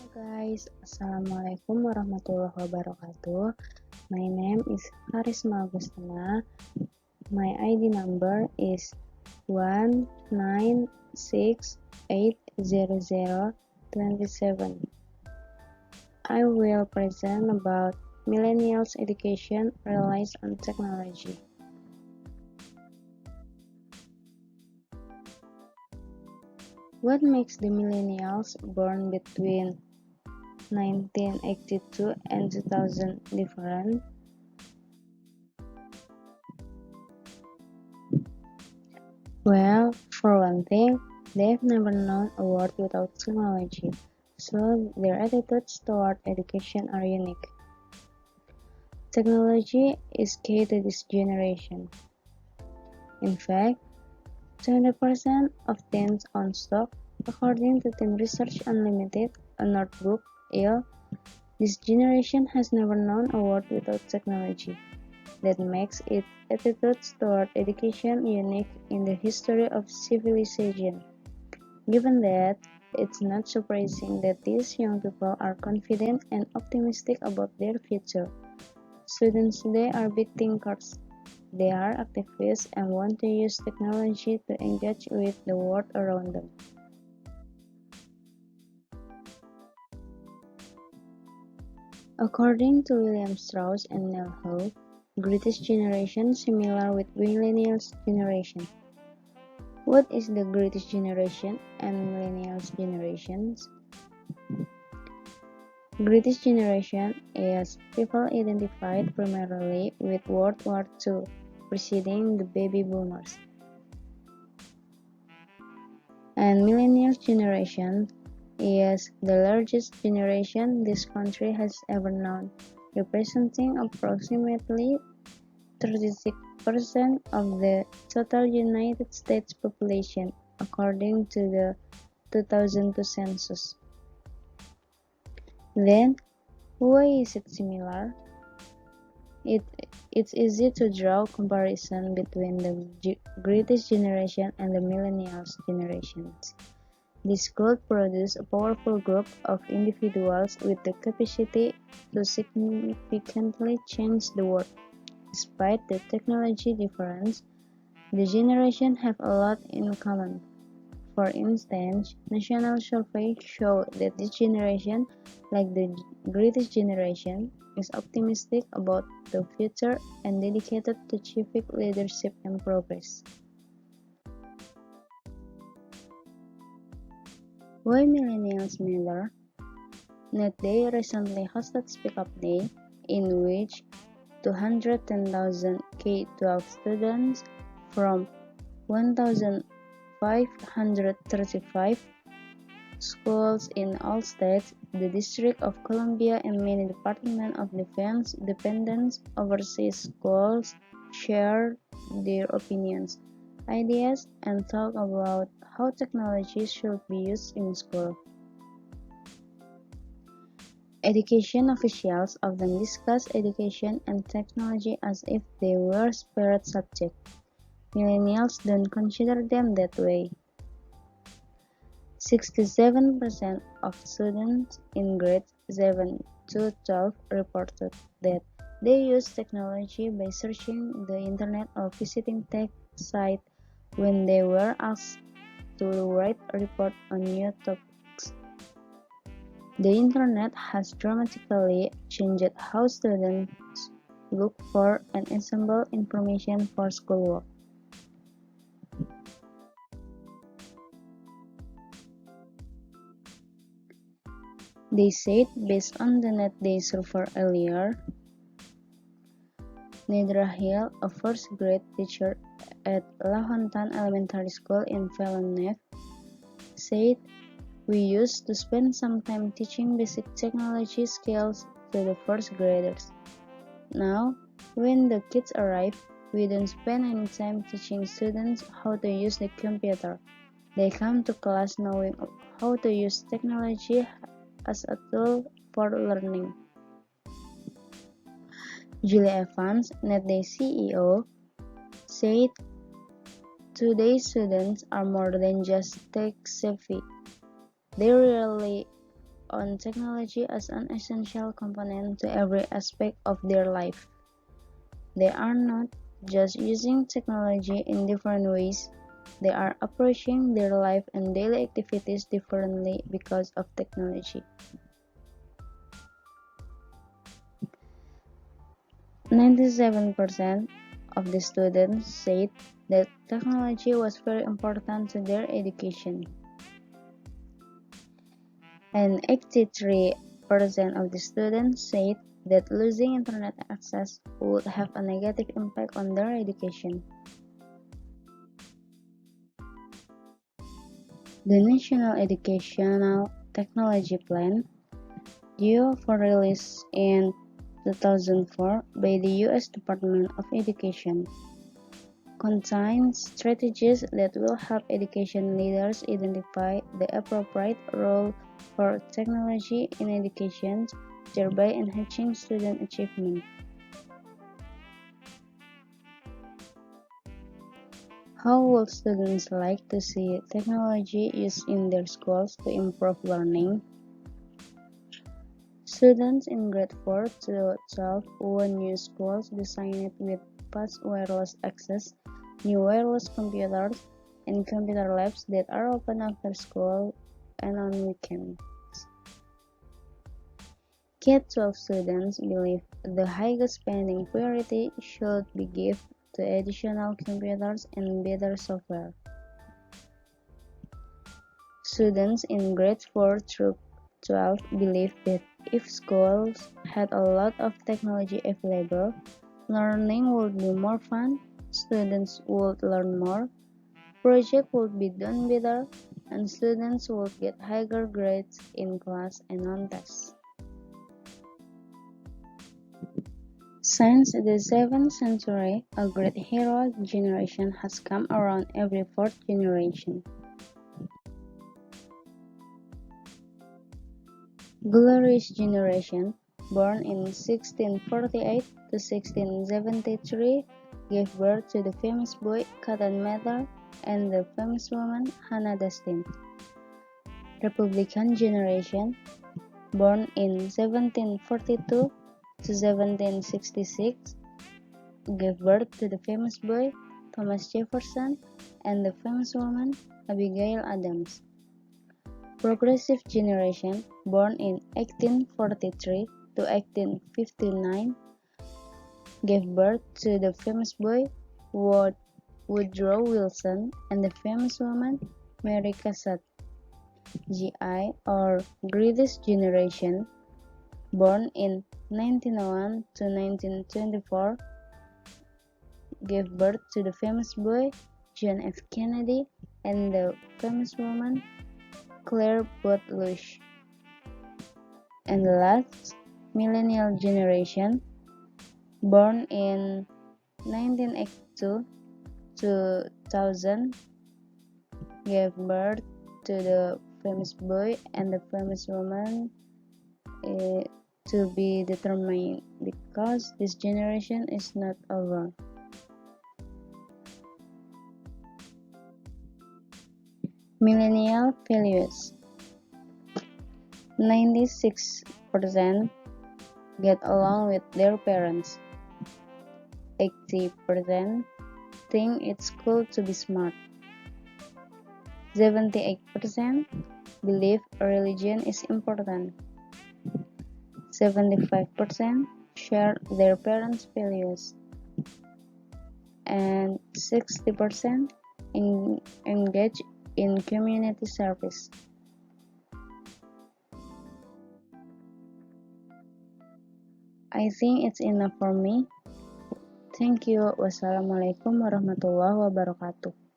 Guys, Assalamualaikum warahmatullahi wabarakatuh. My name is Kharisma Agustina. My ID number is 196800027. I will present about millennials education relies on technology. What makes the millennials born between 1982 and 2000 different? Well, for one thing, they've never known a world without technology, so their attitudes toward education are unique. Technology is key to this generation. In fact, 20% of teens own stock, according to Teen Research Unlimited, a notebook. This generation has never known a world without technology. That makes its attitudes toward education unique in the history of civilization. Given that, it's not surprising that these young people are confident and optimistic about their future. Students today are big thinkers. They are activists and want to use technology to engage with the world around them. According to William Strauss and Neil Howe, greatest generation similar with millennials generation. What is the greatest generation and millennials generations? Greatest generation is people identified primarily with World War II, preceding the baby boomers. And millennials generation is the largest generation this country has ever known, representing approximately 36% of the total United States population, according to the 2002 census. Then, why is it similar? It's easy to draw comparison between the greatest generation and the millennials generations. This could produce a powerful group of individuals with the capacity to significantly change the world. Despite the technology difference, the generations have a lot in common. For instance, national surveys show that this generation, like the greatest generation, is optimistic about the future and dedicated to civic leadership and progress. Why millennials matter? NetDay recently hosted Speak Up Day, in which 210,000 K-12 students from 1,535 schools in all states, the District of Columbia, and many Department of Defense dependent overseas schools shared their opinions, ideas, and talk about how technology should be used in school. Education officials often discuss education and technology as if they were separate subjects. Millennials don't consider them that way. 67% of students in grades 7 to 12 reported that they use technology by searching the internet or visiting tech sites when they were asked to write a report on new topics. The internet has dramatically changed how students look for and assemble information for schoolwork. They said, based on the NetDay survey earlier, Nedra Hill, a first-grade teacher at Lahontan Elementary School in Villeneuve, said, "We used to spend some time teaching basic technology skills to the first graders. Now, when the kids arrive, we don't spend any time teaching students how to use the computer. They come to class knowing how to use technology as a tool for learning." Julie Evans, NetDay CEO, said, "Today's students are more than just tech-savvy. They really on technology as an essential component to every aspect of their life. They are not just using technology in different ways, they are approaching their life and daily activities differently because of technology. 97% of the students said that technology was very important to their education, and 83% of the students said that losing internet access would have a negative impact on their education. The National Educational Technology Plan, due for release in 2004 by the U.S. Department of Education, contains strategies that will help education leaders identify the appropriate role for technology in education, thereby enhancing student achievement. How would students like to see technology used in their schools to improve learning? Students in grade 4 to 12 want new schools designed with fast wireless access, new wireless computers, and computer labs that are open after school and on weekends. K-12 students believe the highest spending priority should be given to additional computers and better software. Students in grades 4 through 12 believe that if schools had a lot of technology available, learning would be more fun, students would learn more, projects would be done better, and students would get higher grades in class and on tests. Since the 7th century, a great hero generation has come around every fourth generation. Glorious generation, born in 1648 to 1673, gave birth to the famous boy Cotton Mather and the famous woman Hannah Dustin. Republican generation, born in 1742 to 1766, gave birth to the famous boy Thomas Jefferson and the famous woman Abigail Adams. Progressive generation, born in 1843 to 1859, gave birth to the famous boy Woodrow Wilson and the famous woman Mary Cassatt. GI or Greatest Generation, born in 1901 to 1924, gave birth to the famous boy John F. Kennedy and the famous woman Claire Bootlush. And the last, Millennial Generation, born in 1982 to 2000, gave birth to the famous boy and the famous woman to be determined because this generation is not over. Millennial values. 96% get along with their parents. 80% think it's cool to be smart. 78% believe religion is important. 75% share their parents' values. And 60% engage in community service. I think it's enough for me. Thank you. Wassalamualaikum warahmatullahi wabarakatuh.